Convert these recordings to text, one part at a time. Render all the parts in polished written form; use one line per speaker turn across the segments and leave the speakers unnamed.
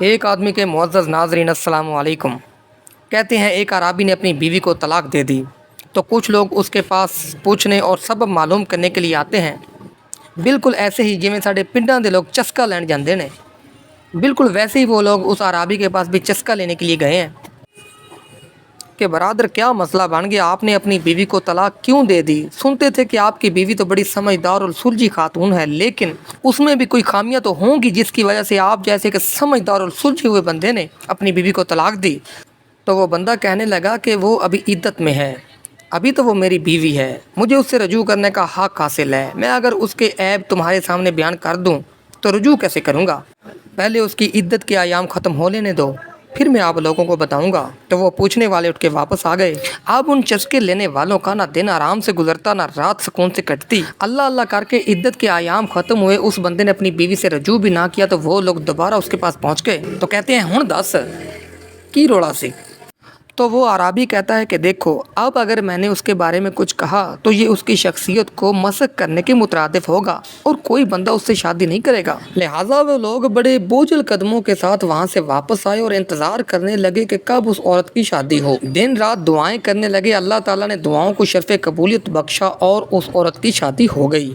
ایک آدمی کے معزز ناظرین السلام علیکم، کہتے ہیں ایک عرابی نے اپنی بیوی کو طلاق دے دی تو کچھ لوگ اس کے پاس پوچھنے اور سبب معلوم کرنے کے لیے آتے ہیں، بالکل ایسے ہی جویں ساڈے پنڈاں دے لوگ چسکا لین جاندے نے، بالکل ویسے ہی وہ لوگ اس عرابی کے پاس بھی چسکا لینے کے لیے گئے ہیں کہ برادر کیا مسئلہ بن گیا، آپ نے اپنی بیوی کو طلاق کیوں دے دی؟ سنتے تھے کہ آپ کی بیوی تو بڑی سمجھدار اور سلجھی خاتون ہے، لیکن اس میں بھی کوئی خامیاں تو ہوں گی جس کی وجہ سے آپ جیسے کہ سمجھدار اور سلجھے ہوئے بندے نے اپنی بیوی کو طلاق دی۔ تو وہ بندہ کہنے لگا کہ وہ ابھی عدت میں ہے، ابھی تو وہ میری بیوی ہے، مجھے اس سے رجوع کرنے کا حق حاصل ہے، میں اگر اس کے عیب تمہارے سامنے بیان کر دوں تو رجوع کیسے کروں گا؟ پہلے اس کی عدت کے ایام ختم ہو لینے دو، پھر میں آپ لوگوں کو بتاؤں گا۔ تو وہ پوچھنے والے اٹھ کے واپس آ گئے۔ اب ان چسکے لینے والوں کا نہ دن آرام سے گزرتا، نہ رات سکون سے کٹتی۔ اللہ اللہ کر کے عدت کے ایام ختم ہوئے، اس بندے نے اپنی بیوی سے رجوع بھی نہ کیا تو وہ لوگ دوبارہ اس کے پاس پہنچ گئے تو کہتے ہیں ہن دس کی روڑا سی؟ تو وہ عرابی کہتا ہے کہ دیکھو، اب اگر میں نے اس کے بارے میں کچھ کہا تو یہ اس کی شخصیت کو مسخ کرنے کے مترادف ہوگا اور کوئی بندہ اس سے شادی نہیں کرے گا۔ لہٰذا وہ لوگ بڑے بوجھل قدموں کے ساتھ وہاں سے واپس آئے اور انتظار کرنے لگے کہ کب اس عورت کی شادی ہو۔ دن رات دعائیں کرنے لگے، اللہ تعالیٰ نے دعاؤں کو شرف قبولیت بخشا اور اس عورت کی شادی ہو گئی۔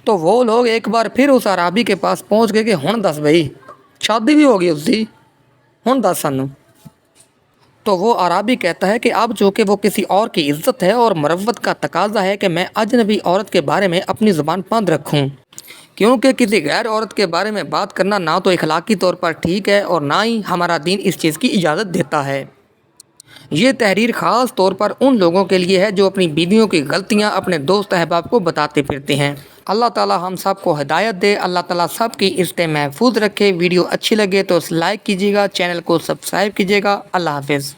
تو وہ لوگ ایک بار پھر اس عرابی کے پاس پہنچ گئے کہ ہن دس بھائی، شادی بھی ہو گئی اس دی، ہن دس سانوں۔ تو وہ عرابی کہتا ہے کہ اب جو کہ وہ کسی اور کی عزت ہے اور مروت کا تقاضا ہے کہ میں اجنبی عورت کے بارے میں اپنی زبان بند رکھوں، کیونکہ کسی غیر عورت کے بارے میں بات کرنا نہ تو اخلاقی طور پر ٹھیک ہے اور نہ ہی ہمارا دین اس چیز کی اجازت دیتا ہے۔ یہ تحریر خاص طور پر ان لوگوں کے لیے ہے جو اپنی بیویوں کی غلطیاں اپنے دوست احباب کو بتاتے پھرتے ہیں۔ اللہ تعالی ہم سب کو ہدایت دے، اللہ تعالی سب کی عزت محفوظ رکھے۔ ویڈیو اچھی لگے تو لائک کیجیے گا، چینل کو سبسکرائب کیجیے گا۔ اللہ حافظ۔